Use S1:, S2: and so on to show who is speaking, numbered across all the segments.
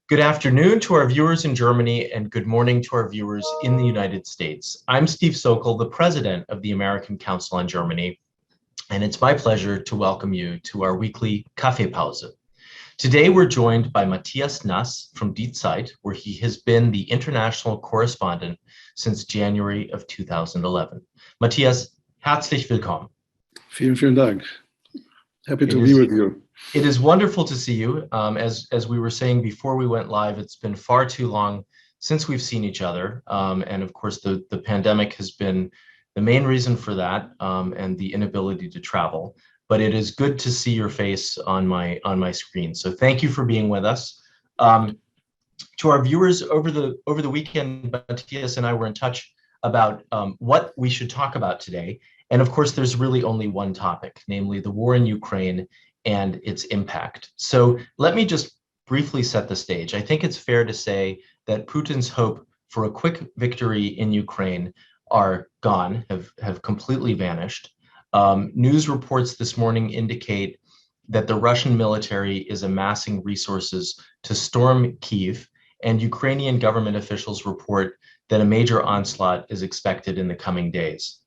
S1: Good afternoon to our viewers in Germany and good morning to our viewers in the United States. I'm Steve Sokol, the president of the American Council on Germany, and it's my pleasure to welcome you to our weekly Kaffeepause. Today, we're joined by Matthias Naß from Die ZEIT, where he has been the international correspondent since January of 2011. Matthias, herzlich willkommen.
S2: Vielen Dank. Happy to be with you.
S1: It is wonderful to see you. As we were saying before we went live, it's been far too long since we've seen each other. And of course, the pandemic has been the main reason for that, and the inability to travel. But it is good to see your face on my screen. So thank you for being with us. To our viewers over the weekend, Matthias and I were in touch about what we should talk about today. And of course, there's really only one topic, namely the war in Ukraine and its impact. So let me just briefly set the stage. I think it's fair to say that Putin's hope for a quick victory in Ukraine are gone, have completely vanished. News reports this morning indicate that the Russian military is amassing resources to storm Kyiv, and Ukrainian government officials report that a major onslaught is expected in the coming days.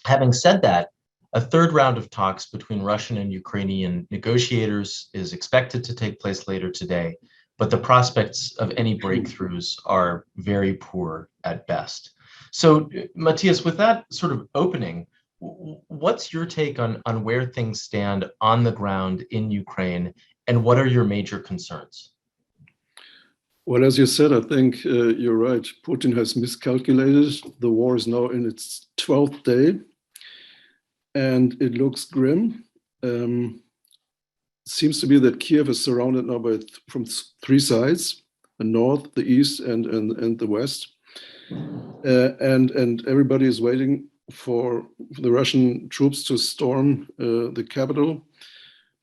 S1: Having said that, a third round of talks between Russian and Ukrainian negotiators is expected to take place later today, but the prospects of any breakthroughs are very poor at best. So, Matthias, with that sort of opening, what's your take on where things stand on the ground in Ukraine, and what are your major concerns?
S2: Well, as you said, I think you're right. Putin has miscalculated. The war is now in its 12th day, and it looks grim. Seems to be that Kiev is surrounded now from three sides: the north, the east, and the west. And everybody is waiting for the Russian troops to storm the capital.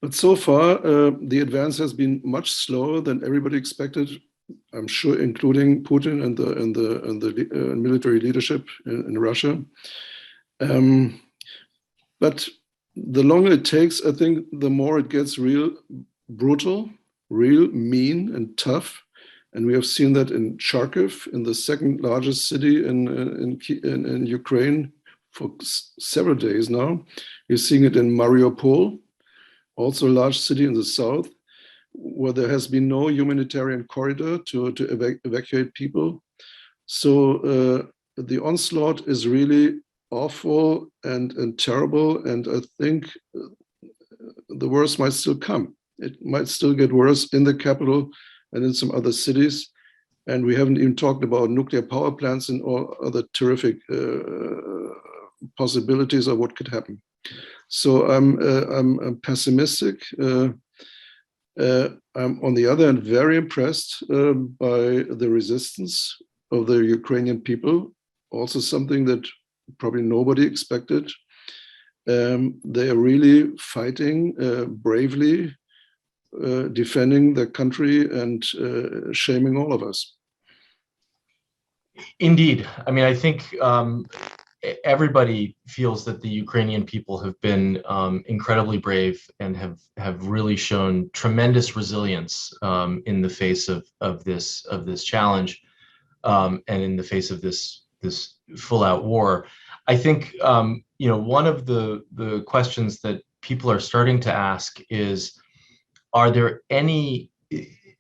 S2: But so far, the advance has been much slower than everybody expected. I'm sure, including Putin and the military leadership in Russia. But the longer it takes, I think the more it gets real brutal, real mean and tough. And we have seen that in Kharkiv, in the second largest city in Ukraine, for several days now. You're seeing it in Mariupol, also a large city in the south, where there has been no humanitarian corridor to evacuate people. So the onslaught is really awful and terrible, and I think the worst might still come. It might still get worse in the capital and in some other cities. And we haven't even talked about nuclear power plants and all other terrific possibilities of what could happen. So I'm pessimistic. I'm on the other hand very impressed by the resistance of the Ukrainian people. Also something that probably nobody expected. They are really fighting bravely, defending their country and shaming all of us.
S1: Indeed. I mean, I think everybody feels that the Ukrainian people have been incredibly brave and have really shown tremendous resilience in the face of this challenge, and in the face of this full-out war. I think one of the questions that people are starting to ask is, are there any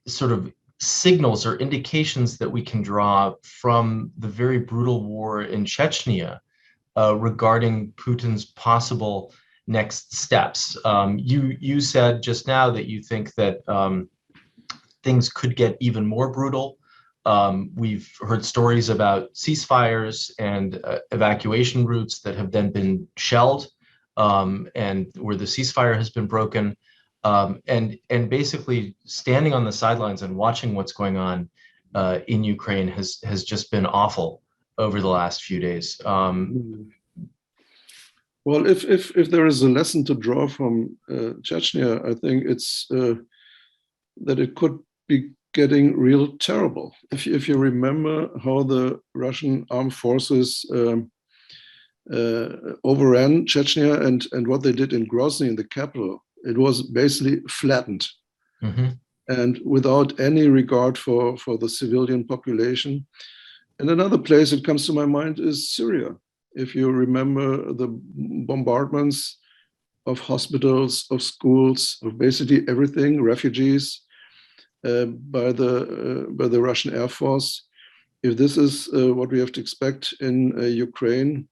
S1: sort of signals or indications that we can draw from the very brutal war in Chechnya regarding Putin's possible next steps? You said just now that you think that things could get even more brutal. We've heard stories about ceasefires and evacuation routes that have then been shelled, and where the ceasefire has been broken. And basically standing on the sidelines and watching what's going on in Ukraine has just been awful over the last few days.
S2: Well, if there is a lesson to draw from Chechnya, I think it's that it could be getting real terrible. If you remember how the Russian armed forces overran Chechnya and what they did in Grozny, in the capital, it was basically flattened. Mm-hmm. and without any regard for the civilian population. And another place that comes to my mind is Syria. If you remember the bombardments of hospitals, of schools, of basically everything, refugees, by the Russian Air Force. If this is what we have to expect in Ukraine,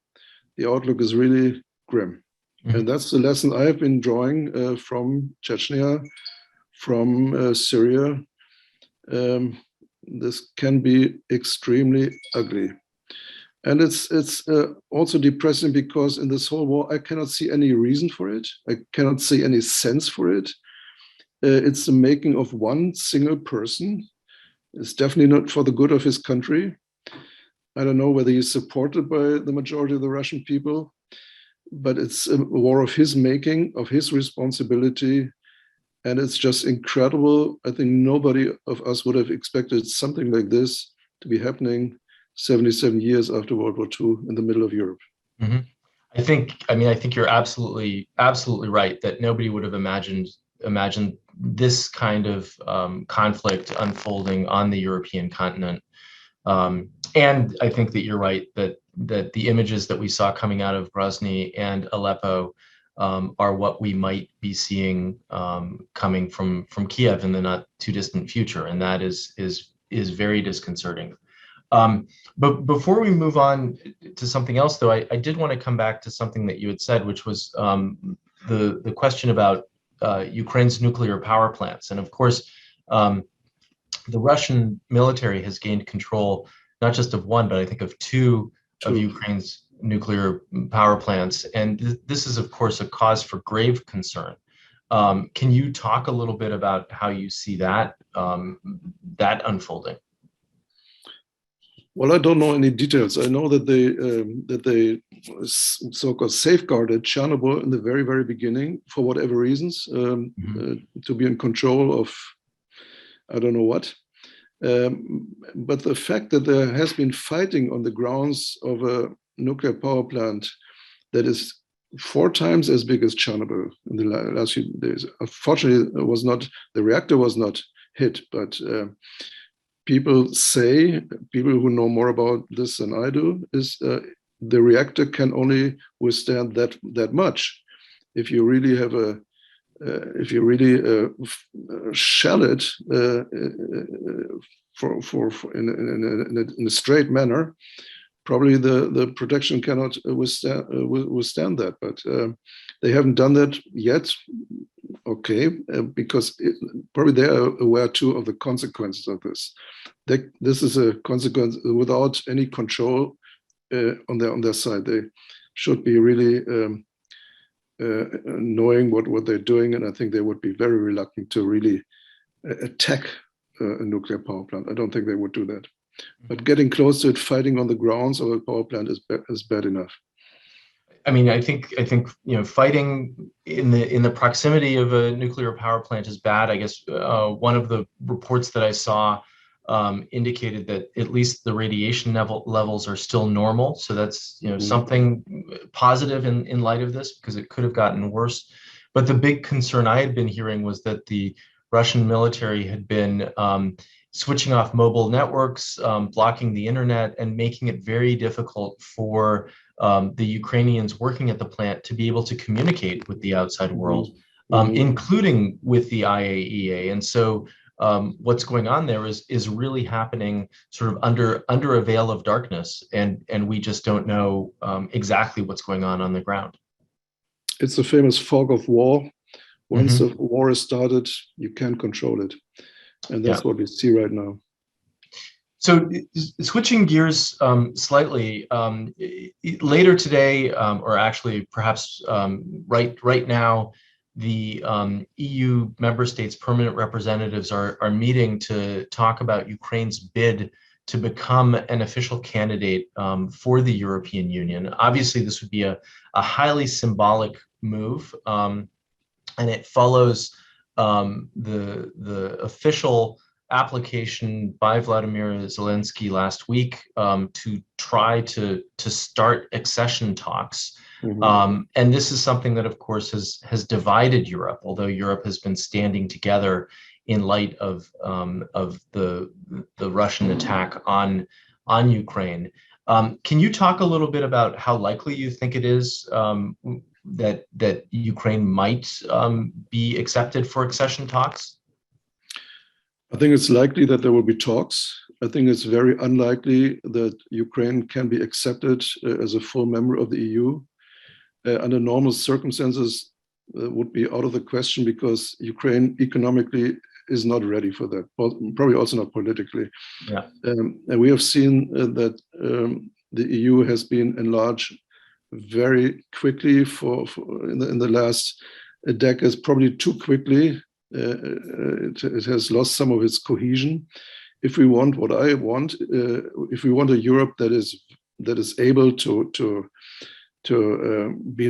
S2: the outlook is really grim. Mm-hmm. And that's the lesson I have been drawing from Chechnya, from Syria. This can be extremely ugly. And it's also depressing because in this whole war, I cannot see any reason for it. I cannot see any sense for it. It's the making of one single person. It's definitely not for the good of his country. I don't know whether he's supported by the majority of the Russian people, but it's a war of his making, of his responsibility. And it's just incredible. I think nobody of us would have expected something like this to be happening 77 years after World War II in the middle of Europe.
S1: Mm-hmm. I think you're absolutely right that nobody would have imagined this kind of conflict unfolding on the European continent. And I think that you're right that the images that we saw coming out of Grozny and Aleppo are what we might be seeing coming from Kiev in the not too distant future, and that is very disconcerting. But before we move on to something else, though, I did want to come back to something that you had said, which was the question about Ukraine's nuclear power plants. And of course, the Russian military has gained control not just of one, but I think of two of Ukraine's nuclear power plants. And this is, of course, a cause for grave concern. Can you talk a little bit about how you see that unfolding?
S2: Well, I don't know any details. I know that they so-called safeguarded Chernobyl in the very, very beginning for whatever reasons, to be in control of, I don't know what. But the fact that there has been fighting on the grounds of a nuclear power plant that is 4 times as big as Chernobyl in the last few days. Unfortunately, the reactor was not hit, but people who know more about this than I do, is the reactor can only withstand that much. If you really have shell it in a straight manner, probably the protection cannot withstand that. But they haven't done that yet. Okay, because probably they are aware too of the consequences of this. This is a consequence without any control on their side. They should be really knowing what they're doing, and I think they would be very reluctant to really attack a nuclear power plant. I don't think they would do that. But getting close to it, fighting on the grounds of a power plant is bad enough.
S1: I mean, I think fighting in the proximity of a nuclear power plant is bad. I guess one of the reports that I saw indicated that at least the radiation levels are still normal. So that's something positive in light of this, because it could have gotten worse. But the big concern I had been hearing was that the Russian military had been switching off mobile networks, blocking the internet, and making it very difficult for the Ukrainians working at the plant to be able to communicate with the outside world, including with the IAEA. And so what's going on there is really happening sort of under a veil of darkness, and we just don't know exactly what's going on the ground.
S2: It's the famous fog of war. Once the war is started, you can't control it. And that's what we see right now.
S1: So switching gears slightly, later today, or actually perhaps right now, the EU member states' permanent representatives are meeting to talk about Ukraine's bid to become an official candidate for the European Union. Obviously, this would be a highly symbolic move, and it follows the official application by Vladimir Zelensky last week to try to start accession talks. And this is something that, of course, has divided Europe, although Europe has been standing together in light of the Russian attack on Ukraine. Can you talk a little bit about how likely you think it is that Ukraine might be accepted for accession talks?
S2: I think it's likely that there will be talks. I think it's very unlikely that Ukraine can be accepted as a full member of the EU. Under normal circumstances, would be out of the question because Ukraine economically is not ready for that, probably also not politically.
S1: Yeah.
S2: And we have seen that the EU has been enlarged very quickly in the last decades, probably too quickly. It has lost some of its cohesion. If we want what I want, if we want a Europe that is able to be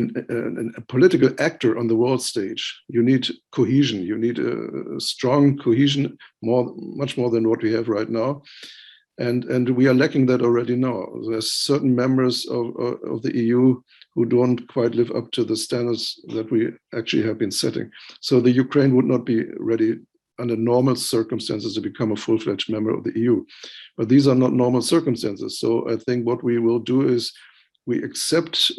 S2: a political actor on the world stage, you need cohesion. You need a strong cohesion, much more than what we have right now, and we are lacking that already now. There's certain members of the EU who don't quite live up to the standards that we actually have been setting. So the Ukraine would not be ready under normal circumstances to become a full-fledged member of the EU. But these are not normal circumstances. So I think what we will do is we accept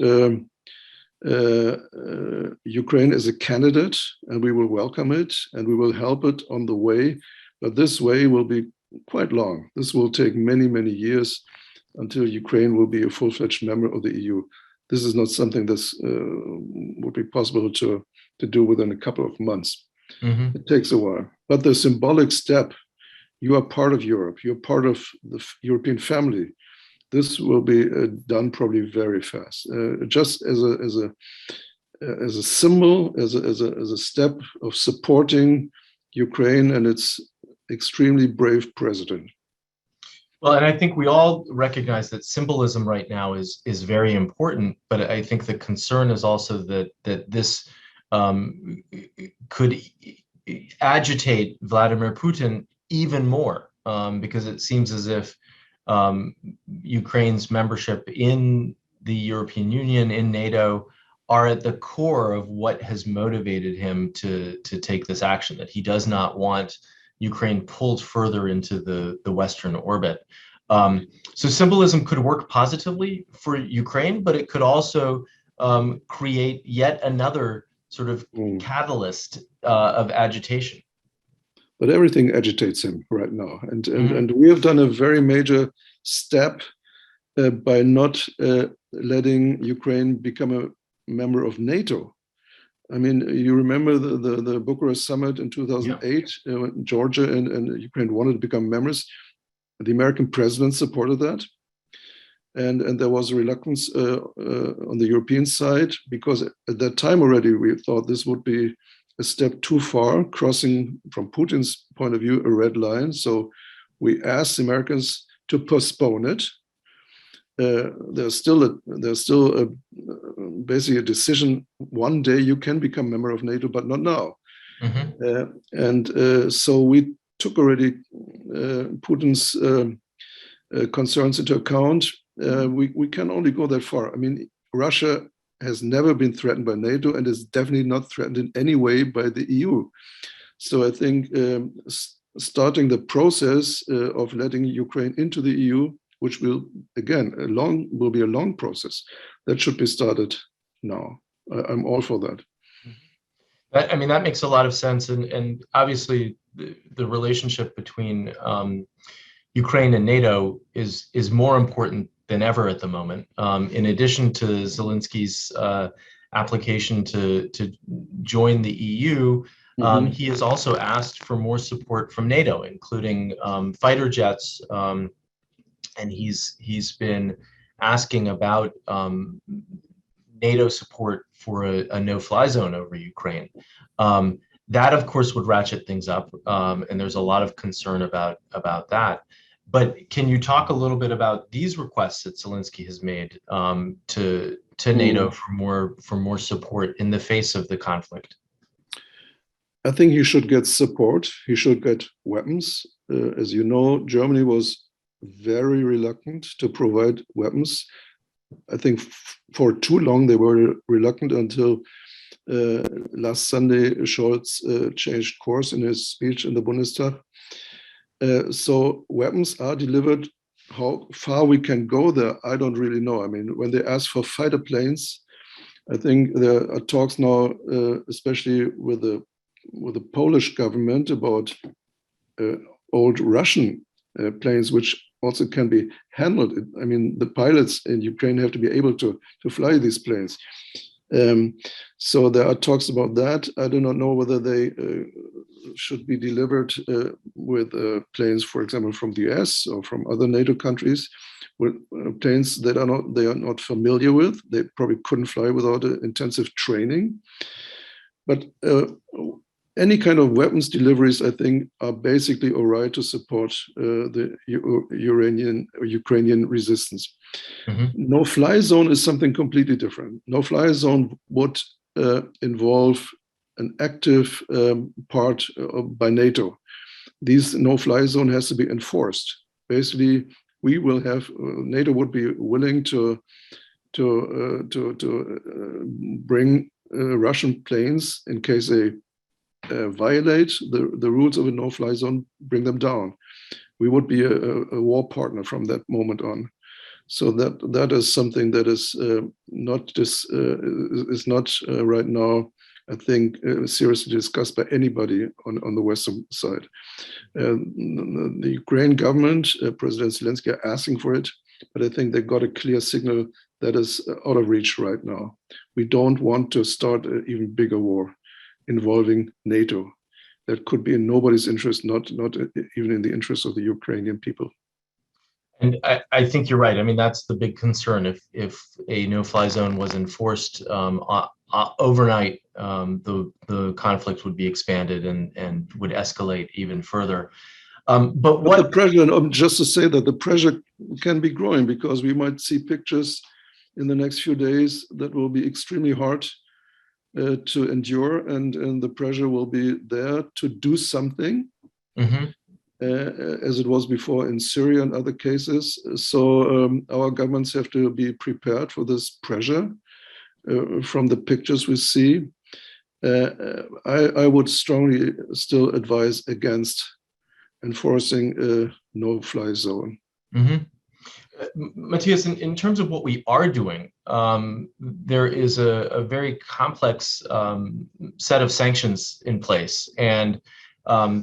S2: Ukraine as a candidate, and we will welcome it, and we will help it on the way. But this way will be quite long. This will take many, many years until Ukraine will be a full-fledged member of the EU. This is not something that would be possible to do within a couple of months. Mm-hmm. It takes a while. But the symbolic step, you are part of Europe, you're part of the European family. This will be done probably very fast. Just as a symbol, as a step of supporting Ukraine and its extremely brave president.
S1: Well, and I think we all recognize that symbolism right now is very important, but I think the concern is also that this could agitate Vladimir Putin even more, because it seems as if Ukraine's membership in the European Union, in NATO, are at the core of what has motivated him to take this action, that he does not want Ukraine pulled further into the Western orbit. So symbolism could work positively for Ukraine, but it could also create yet another sort of catalyst of agitation.
S2: But everything agitates him right now. And we have done a very major step by not letting Ukraine become a member of NATO. I mean, you remember the Bucharest summit in 2008, when Georgia and Ukraine wanted to become members. The American president supported that. And there was a reluctance on the European side, because at that time already we thought this would be a step too far, crossing, from Putin's point of view, a red line. So we asked the Americans to postpone it. There's still basically a decision. One day you can become member of NATO, but not now. Mm-hmm. So we took already Putin's concerns into account. We can only go that far. I mean, Russia has never been threatened by NATO and is definitely not threatened in any way by the EU. So I think starting the process of letting Ukraine into the EU, which will, again, will be a long process, that should be started now. I'm all for that.
S1: I mean, that makes a lot of sense. And obviously, the relationship between Ukraine and NATO is more important than ever at the moment. In addition to Zelensky's application to join the EU, he has also asked for more support from NATO, including fighter jets, and he's been asking about NATO support for a no-fly zone over Ukraine. That, of course, would ratchet things up, and there's a lot of concern about that. But can you talk a little bit about these requests that Zelensky has made to NATO for more support in the face of the conflict?
S2: I think he should get support. He should get weapons. As you know, Germany was very reluctant to provide weapons. I think for too long they were reluctant, until last Sunday, Scholz changed course in his speech in the Bundestag. So weapons are delivered. How far we can go there, I don't really know. I mean, when they ask for fighter planes, I think there are talks now, especially with the Polish government, about old Russian planes, which also can be handled. I mean, the pilots in Ukraine have to be able to fly these planes. So there are talks about that. I do not know whether they should be delivered with planes, for example, from the US or from other NATO countries, with planes that they are not familiar with. They probably couldn't fly without intensive training. But any kind of weapons deliveries, I think, are basically all right to support the Ukrainian resistance. Mm-hmm. No-fly zone is something completely different. No-fly zone would involve an active part by NATO. These no-fly zone has to be enforced. Basically, we will have NATO would be willing to bring Russian planes in case they violate the rules of a no-fly zone, bring them down. We would be a war partner from that moment on. So that is something that is not right now, I think, seriously discussed by anybody on the Western side. The Ukraine government, President Zelensky, are asking for it, but I think they got a clear signal that is out of reach right now. We don't want to start an even bigger war involving NATO. That could be in nobody's interest, not even in the interest of the Ukrainian people.
S1: And I think you're right. I mean, that's the big concern. If a no-fly zone was enforced overnight, the conflict would be expanded and would escalate even further. But what
S2: the pressure, just to say that the pressure can be growing, because we might see pictures in the next few days that will be extremely hard to endure, and the pressure will be there to do something. Mm-hmm. As it was before in Syria and other cases. So our governments have to be prepared for this pressure from the pictures we see. I would strongly still advise against enforcing a no-fly zone.
S1: Mm-hmm. Matthias, in terms of what we are doing, there is a very complex set of sanctions in place. And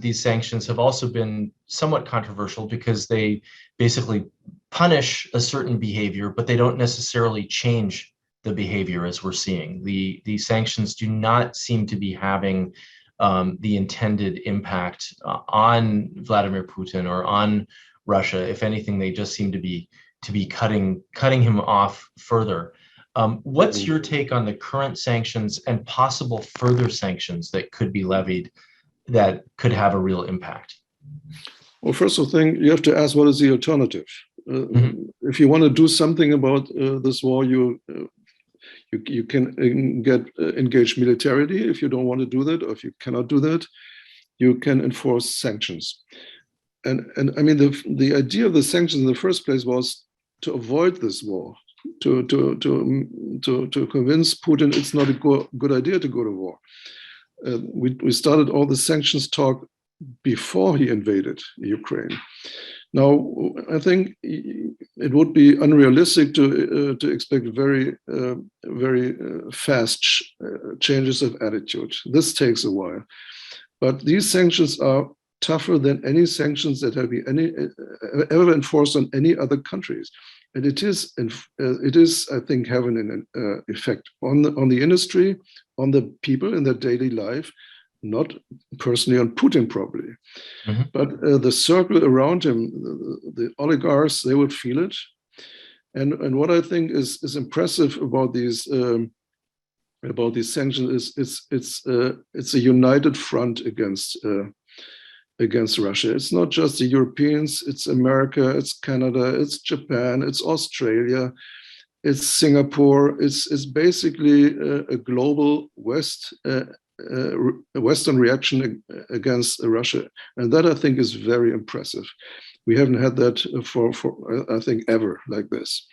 S1: these sanctions have also been somewhat controversial because they basically punish a certain behavior, but they don't necessarily change the behavior as we're seeing. The sanctions do not seem to be having the intended impact on Vladimir Putin or on Russia. If anything, they just seem to be cutting him off further. What's your take on the current sanctions and possible further sanctions that could be levied that could have a real impact?
S2: Well, first of all, you have to ask, what is the alternative? Mm-hmm. If you want to do something about this war, you can engage militarily. If you don't want to do that, or if you cannot do that, you can enforce sanctions. And I mean, the idea of the sanctions in the first place was to avoid this war, to convince Putin it's not a good idea to go to war. We started all the sanctions talk before he invaded Ukraine. Now, I think it would be unrealistic to expect very fast changes of attitude. This takes a while, but these sanctions are tougher than any sanctions that have been ever enforced on any other countries, and it is, I think, having an effect on the industry, on the people in their daily life, not personally on Putin probably, mm-hmm. but the circle around him, the oligarchs, they would feel it. And what I think is impressive about these sanctions is it's a united front against Russia. It's not just the Europeans, it's America, it's Canada, it's Japan, it's Australia, it's Singapore. It's basically a global Western reaction against Russia. And that, I think, is very impressive. We haven't had that for I think, ever like this.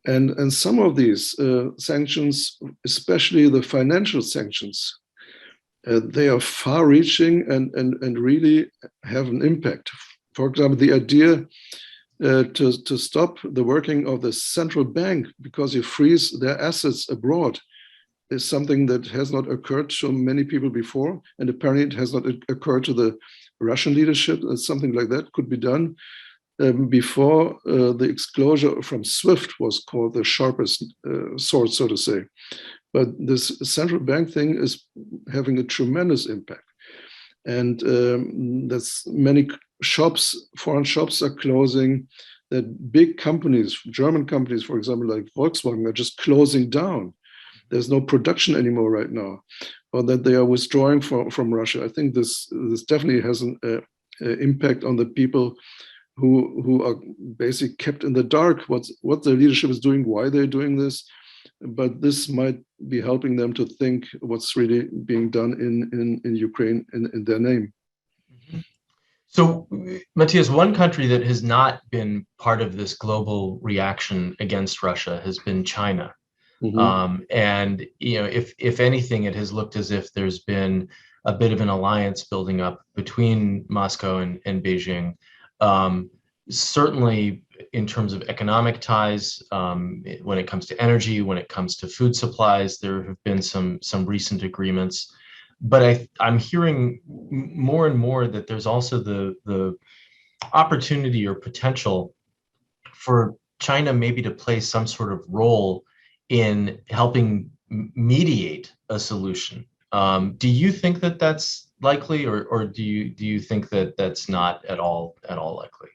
S2: And some of these sanctions, especially the financial sanctions, they are far-reaching and really have an impact. For example, the idea to stop the working of the central bank because you freeze their assets abroad is something that has not occurred to many people before, and apparently it has not occurred to the Russian leadership. Something like that could be done before the exclosure from SWIFT was called the sharpest sword, so to say. But this central bank thing is having a tremendous impact. And that's many shops, foreign shops are closing, that big companies, German companies, for example, like Volkswagen, are just closing down. There's no production anymore right now, or that they are withdrawing from Russia. I think this definitely has an impact on the people who are basically kept in the dark, what the leadership is doing, why they're doing this. But this might be helping them to think what's really being done in Ukraine in their name.
S1: So, Matthias, one country that has not been part of this global reaction against Russia has been China. And if anything, it has looked as if there's been a bit of an alliance building up between Moscow and Beijing. Certainly in terms of economic ties, when it comes to energy, when it comes to food supplies, there have been some recent agreements. But I'm hearing more and more that there's also the opportunity or potential for China maybe to play some sort of role in helping mediate a solution. Do you think that that's likely, or do you think that that's not at all likely?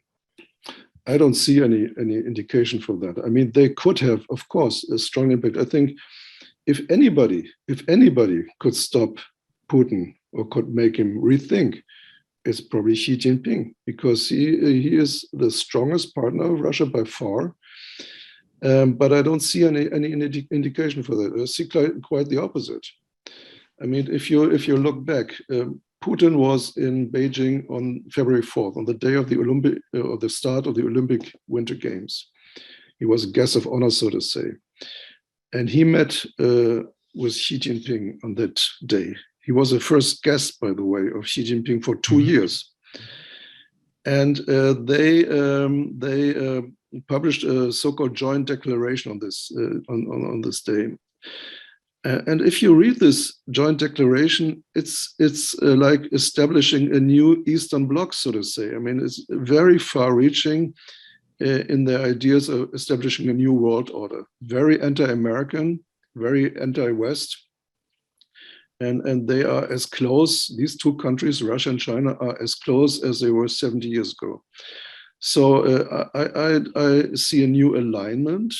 S2: I don't see any indication for that. I mean, they could have, of course, a strong impact. I think if anybody could stop Putin or could make him rethink, it's probably Xi Jinping, because he is the strongest partner of Russia by far. But I don't see any indication for that. I see quite the opposite. I mean, if you look back, Putin was in Beijing on February 4th, on the day of the start of the Olympic Winter Games. He was a guest of honor, so to say, and he met with Xi Jinping on that day. He was the first guest, by the way, of Xi Jinping for 2 years, and they published a so-called joint declaration on this on this day. And if you read this joint declaration, it's like establishing a new Eastern Bloc, so to say. I mean, it's very far-reaching in their ideas of establishing a new world order. Very anti-American, very anti-West. And they are as close, these two countries, Russia and China, are as close as they were 70 years ago. So I see a new alignment,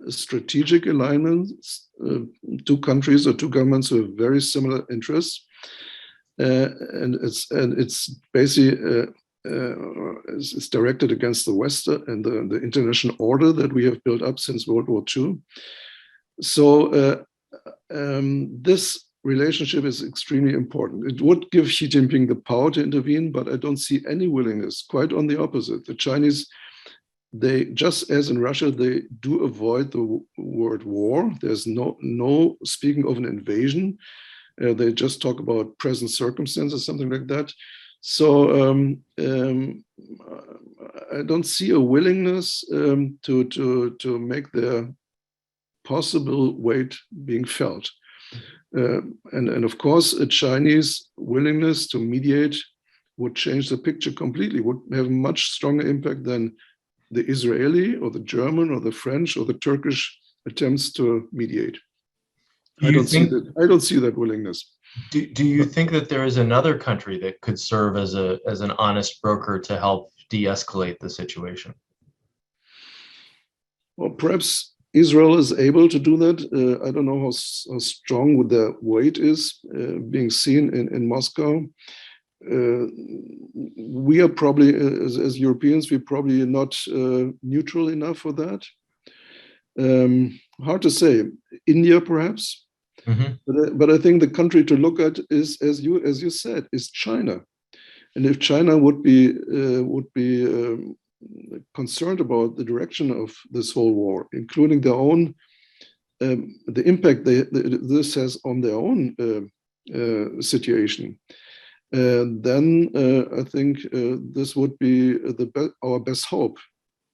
S2: a strategic alignment, two countries or two governments with very similar interests. And it's basically it's directed against the West and the international order that we have built up since World War II. So this relationship is extremely important. It would give Xi Jinping the power to intervene, but I don't see any willingness. Quite on the opposite. The Chinese, they, just as in Russia, they do avoid the word war. There's no speaking of an invasion. They just talk about present circumstances, something like that. So I don't see a willingness to make their possible weight being felt. And of course, a Chinese willingness to mediate would change the picture completely, would have a much stronger impact than the Israeli or the German or the French or the Turkish attempts to mediate. I don't see that willingness.
S1: Do you think that there is another country that could serve as an honest broker to help de-escalate the situation?
S2: Well, perhaps Israel is able to do that. I don't know how strong their weight is being seen in Moscow. We are probably, as Europeans, we're probably not neutral enough for that. Hard to say. India, perhaps. But I think the country to look at is, as you said, is China. And if China would be concerned about the direction of this whole war, including their own, the impact this has on their own situation, then I think this would be our best hope.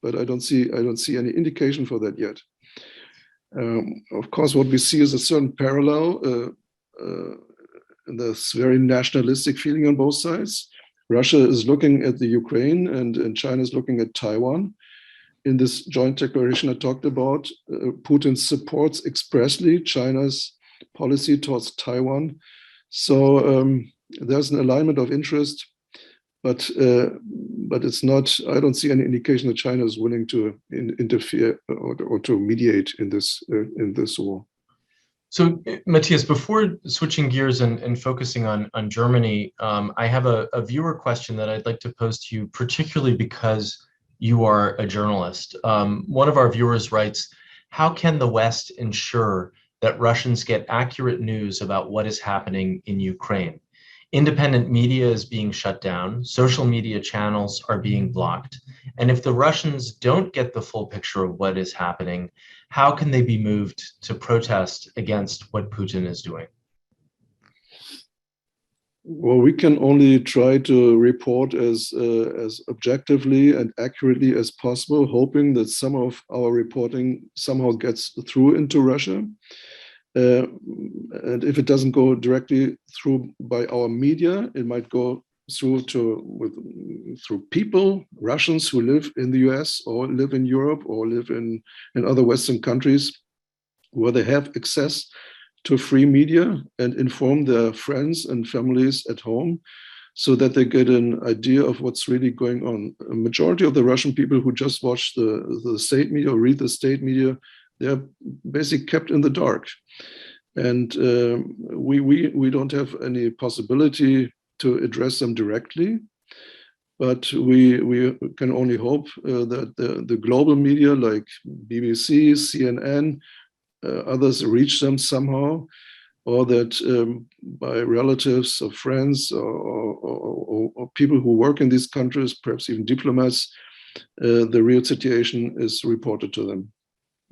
S2: But I don't see any indication for that yet. Of course, what we see is a certain parallel. There's very nationalistic feeling on both sides. Russia is looking at the Ukraine, and China is looking at Taiwan. In this joint declaration I talked about, Putin supports expressly China's policy towards Taiwan. So there's an alignment of interest, but it's not. I don't see any indication that China is willing to interfere or to mediate in this war.
S1: So, Matthias, before switching gears and focusing on Germany, I have a viewer question that I'd like to pose to you, particularly because you are a journalist. One of our viewers writes, how can the West ensure that Russians get accurate news about what is happening in Ukraine? Independent media is being shut down, social media channels are being blocked. And if the Russians don't get the full picture of what is happening, how can they be moved to protest against what Putin is doing?
S2: Well, we can only try to report as objectively and accurately as possible, hoping that some of our reporting somehow gets through into Russia. And if it doesn't go directly through by our media, it might go through people, Russians who live in the US or live in Europe or live in other Western countries where they have access to free media and inform their friends and families at home so that they get an idea of what's really going on. A majority of the Russian people who just watch the state media or read the state media, they're basically kept in the dark. And we don't have any possibility to address them directly, but we can only hope that the global media like BBC, CNN, others reach them somehow, or that by relatives or friends or people who work in these countries, perhaps even diplomats, the real situation is reported to them.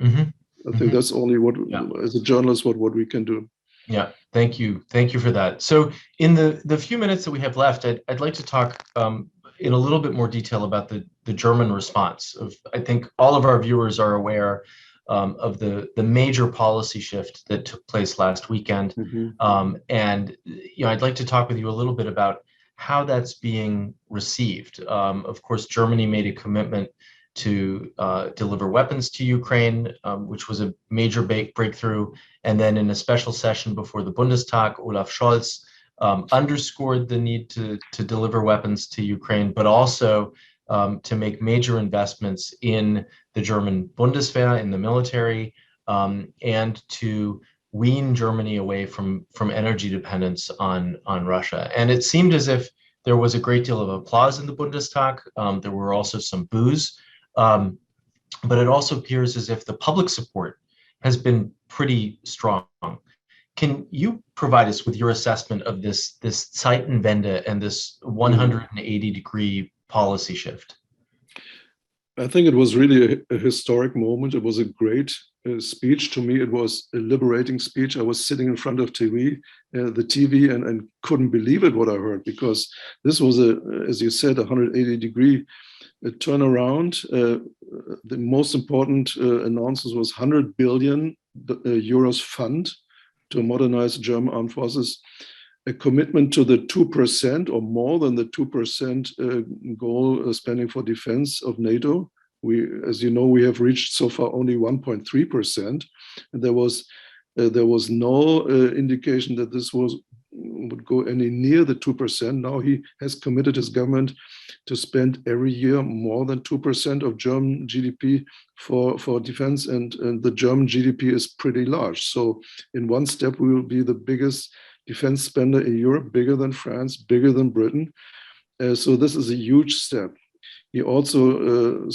S1: Mm-hmm.
S2: I think that's only what, as a journalist, what we can do.
S1: Yeah, thank you for that. So in the few minutes that we have left, I'd like to talk in a little bit more detail about the German response. I think all of our viewers are aware of the major policy shift that took place last weekend. Mm-hmm. And I'd like to talk with you a little bit about how that's being received. Of course, Germany made a commitment to deliver weapons to Ukraine, which was a major breakthrough. And then in a special session before the Bundestag, Olaf Scholz underscored the need to deliver weapons to Ukraine, but also to make major investments in the German Bundeswehr, in the military, and to wean Germany away from energy dependence on Russia. And it seemed as if there was a great deal of applause in the Bundestag. There were also some boos. But it also appears as if the public support has been pretty strong. Can you provide us with your assessment of this Zeitenwende and this 180-degree policy shift?
S2: I think it was really a historic moment. It was a great speech. To me, it was a liberating speech. I was sitting in front of the TV and couldn't believe it, what I heard, because this was, as you said, 180-degree turnaround. The most important announcement was 100 billion euros fund to modernize German armed forces, a commitment to the 2% or more than the 2% goal spending for defense of NATO. As you know, we have reached so far only 1.3%. And there was no indication that this would go any near the 2%. Now he has committed his government to spend every year more than 2% of German GDP for defense, and the German GDP is pretty large. So in one step, we will be the biggest defense spender in Europe, bigger than France, bigger than Britain. So this is a huge step. He also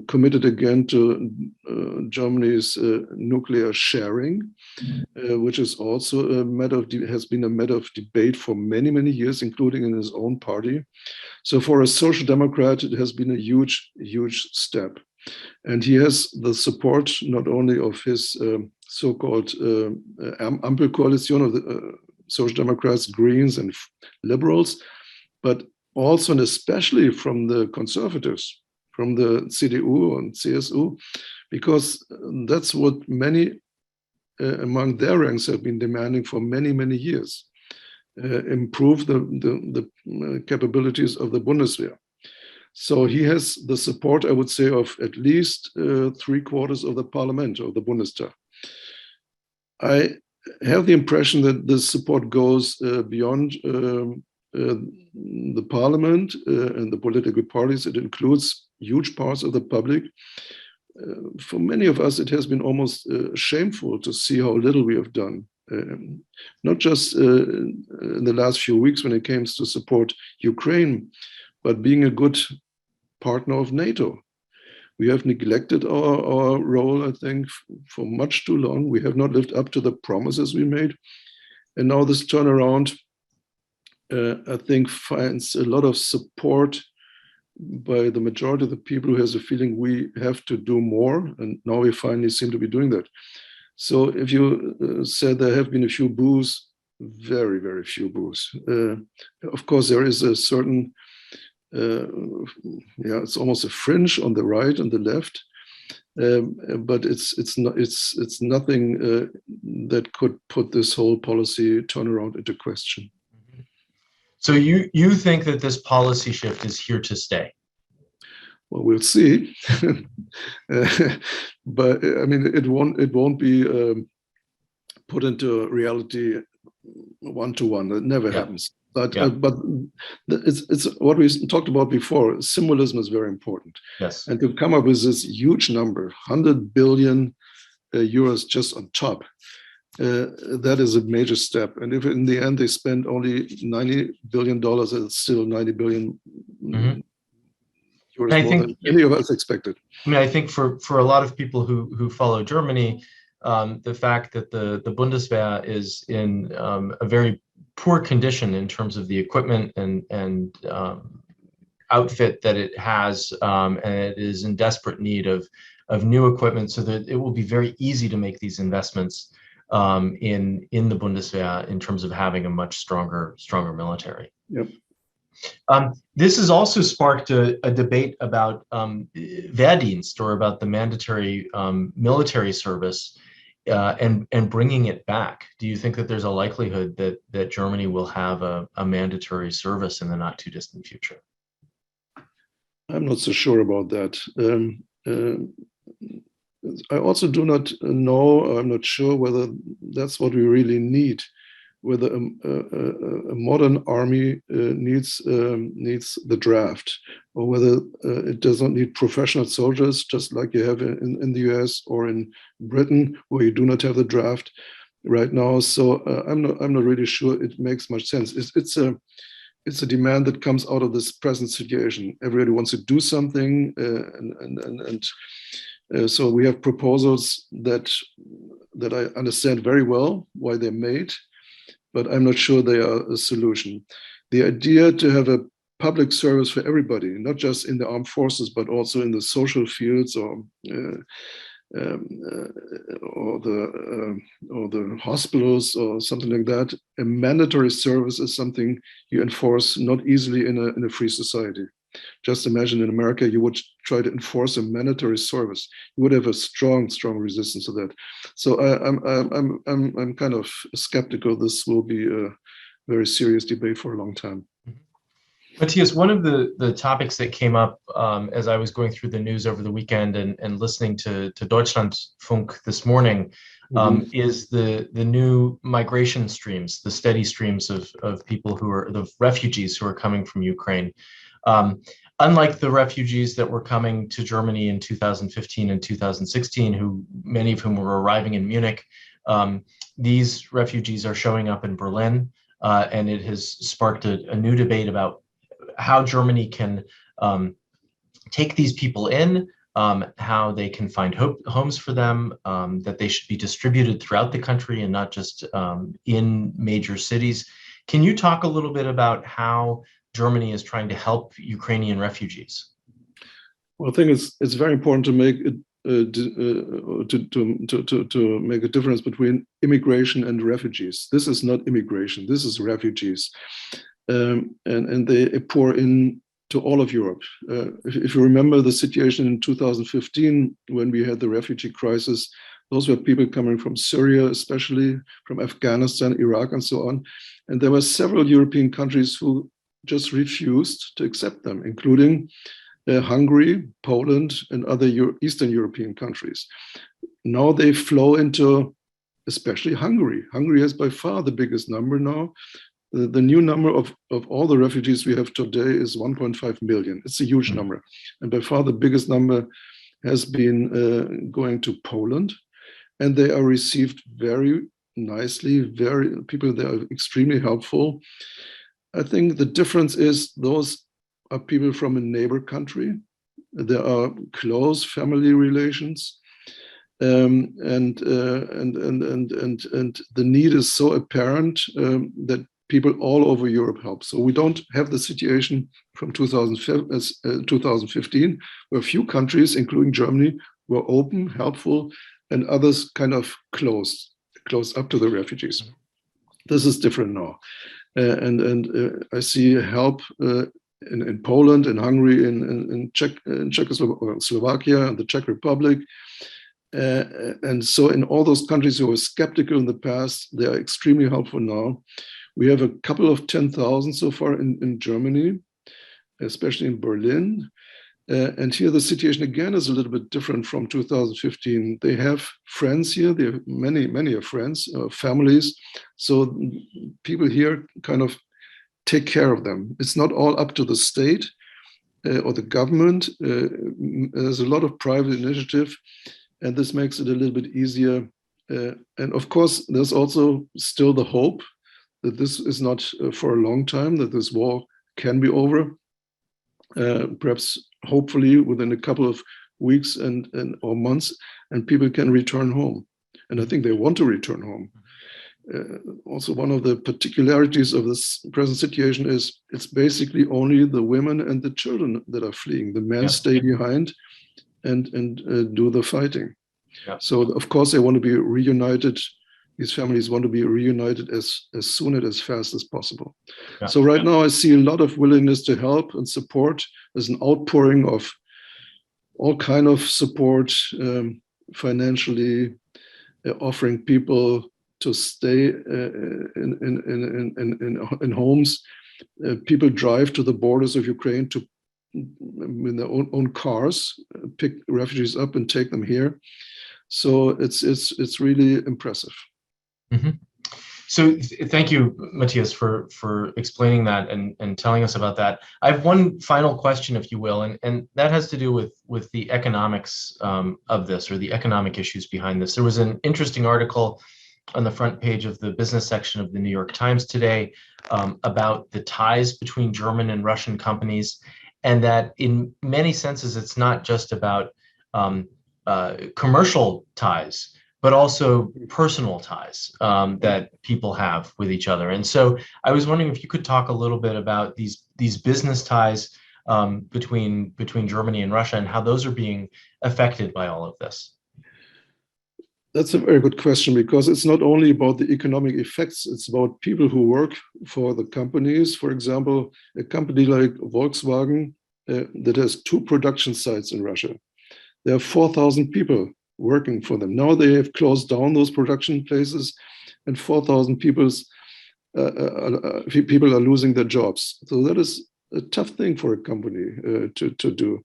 S2: committed again to Germany's nuclear sharing, which is also has been a matter of debate for many, many years, including in his own party. So for a social democrat, it has been a huge, huge step. And he has the support not only of his so-called Ampel coalition of the Social Democrats, Greens, and Liberals, but also and especially from the conservatives, from the CDU and CSU, because that's what many among their ranks have been demanding for many, many years. Improve the capabilities of the Bundeswehr. So he has the support, I would say, of at least 3/4 of the parliament, of the Bundestag. I have the impression that this support goes beyond the parliament and the political parties. It includes huge parts of the public. For many of us, it has been almost shameful to see how little we have done. Not just in the last few weeks when it came to support Ukraine, but being a good partner of NATO. We have neglected our role, I think, for much too long. We have not lived up to the promises we made. And now this turnaround, I think, finds a lot of support by the majority of the people who has a feeling we have to do more. And now we finally seem to be doing that. So if you said there have been a few boos, very, very few boos. Of course, there is a certain, it's almost a fringe on the right and the left, but it's nothing that could put this whole policy turnaround into question.
S1: So you think that this policy shift is here to stay?
S2: Well, we'll see. But I mean, it won't be put into reality one-to-one. It never happens. But it's what we talked about before. Symbolism is very important.
S1: Yes.
S2: And to come up with this huge number, 100 billion euros just on top, that is a major step. And if in the end they spend only $90 billion, it's still 90 billion euros more than any of us expected.
S1: I mean, I think for a lot of people who follow Germany, the fact that the Bundeswehr is in a very poor condition in terms of the equipment and outfit that it has, and it is in desperate need of new equipment, so that it will be very easy to make these investments in the Bundeswehr in terms of having a much stronger military.
S2: Yep.
S1: This has also sparked a debate about Wehrdienst, or about the mandatory military service, and bringing it back. Do you think that there's a likelihood that Germany will have a mandatory service in the not too distant future?
S2: I'm not so sure about that. I also do not know, I'm not sure whether that's what we really need, whether a modern army needs the draft, or whether it does not need professional soldiers, just like you have in the US or in Britain, where you do not have the draft right now. So I'm not really sure it makes much sense. It's a demand that comes out of this present situation. Everybody wants to do something, so we have proposals that I understand very well why they're made, but I'm not sure they are a solution. The idea to have a public service for everybody, not just in the armed forces, but also in the social fields or the hospitals or something like that, a mandatory service is something you enforce not easily in a free society. Just imagine in America, you would try to enforce a mandatory service. You would have a strong resistance to that. So I'm kind of skeptical this will be a very serious debate for a long time.
S1: Matthias, one of the topics that came up as I was going through the news over the weekend and listening to Deutschlandfunk this morning is the new migration streams, the steady streams of people who are the refugees who are coming from Ukraine. Unlike the refugees that were coming to Germany in 2015 and 2016, many of whom were arriving in Munich, these refugees are showing up in Berlin, and it has sparked a new debate about how Germany can take these people in, how they can find homes for them, that they should be distributed throughout the country and not just in major cities. Can you talk a little bit about how Germany is trying to help Ukrainian refugees?
S2: Well, I think it's very important to make it to make a difference between immigration and refugees. This is not immigration. This is refugees, and they pour in to all of Europe. If you remember the situation in 2015 when we had the refugee crisis, those were people coming from Syria, especially from Afghanistan, Iraq, and so on. And there were several European countries who just refused to accept them, including Hungary, Poland, and other Eastern European countries. Now they flow into especially Hungary. Hungary has by far the biggest number now. The new number of all the refugees we have today is 1.5 million. It's a huge number. And by far the biggest number has been going to Poland. And they are received very nicely, people there are extremely helpful. I think the difference is those are people from a neighbor country. There are close family relations, and the need is so apparent that people all over Europe help. So we don't have the situation from 2015, where a few countries, including Germany, were open, helpful, and others kind of closed up to the refugees. This is different now, and I see help in Poland, in Hungary, in Czechoslovakia, and the Czech Republic. And so in all those countries who were skeptical in the past, they are extremely helpful now. We have a couple of 10,000 so far in Germany, especially in Berlin. And here the situation again is a little bit different from 2015. They have friends here, they have many friends, families. So people here kind of take care of them. It's not all up to the state or the government. There's a lot of private initiative, and this makes it a little bit easier. And of course, there's also still the hope that this is not for a long time, that this war can be over, perhaps hopefully within a couple of weeks or months, and people can return home. And I think they want to return home. Also, one of the particularities of this present situation is it's basically only the women and the children that are fleeing. The men stay behind and do the fighting. Yeah. So of course they want to be reunited. These families want to be reunited as soon and as fast as possible. Yeah. So right now I see a lot of willingness to help and support. There's an outpouring of all kind of support, financially, offering people to stay in homes. People drive to the borders of Ukraine to, in their own cars, pick refugees up and take them here. So it's really impressive.
S1: Mm-hmm. So thank you, Matthias, for explaining that and telling us about that. I have one final question, if you will, and that has to do with the economics of this, or the economic issues behind this. There was an interesting article on the front page of the business section of the New York Times today about the ties between German and Russian companies, and that in many senses it's not just about commercial ties, but also personal ties that people have with each other. And so I was wondering if you could talk a little bit about these business ties between Germany and Russia, and how those are being affected by all of this.
S2: That's a very good question, because it's not only about the economic effects, it's about people who work for the companies. For example, a company like Volkswagen that has 2 production sites in Russia. There are 4,000 people working for them. Now they have closed down those production places, and 4,000 people are losing their jobs. So that is a tough thing for a company to do.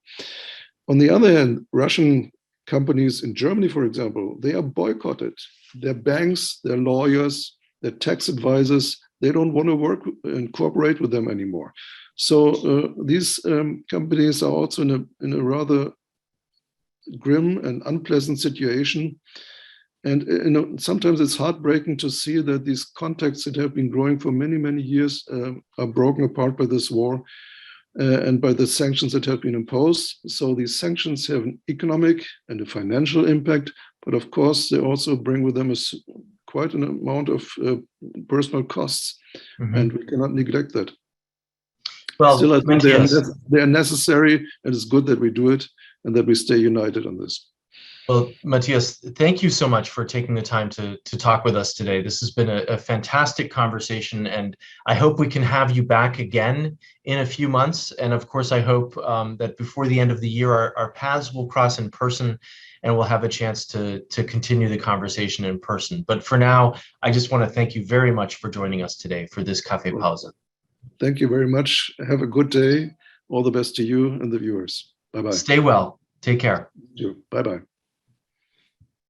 S2: On the other hand, Russian companies in Germany, for example, they are boycotted. Their banks, their lawyers, their tax advisors, they don't want to work and cooperate with them anymore. So these companies are also in a rather grim and unpleasant situation. And sometimes it's heartbreaking to see that these contacts that have been growing for many, many years are broken apart by this war. and by the sanctions that have been imposed. So these sanctions have an economic and a financial impact, but of course they also bring with them quite an amount of personal costs, and we cannot neglect that.
S1: Well,
S2: still, I think
S1: Matthias,
S2: they are necessary, and it's good that we do it and that we stay united on this.
S1: Well, Matthias, thank you so much for taking the time to talk with us today. This has been a fantastic conversation, and I hope we can have you back again in a few months. And of course, I hope that before the end of the year, our paths will cross in person and we'll have a chance to continue the conversation in person. But for now, I just want to thank you very much for joining us today for this Kaffeepause.
S2: Thank you very much. Have a good day. All the best to you and the viewers. Bye-bye.
S1: Stay well. Take care.
S2: Bye-bye.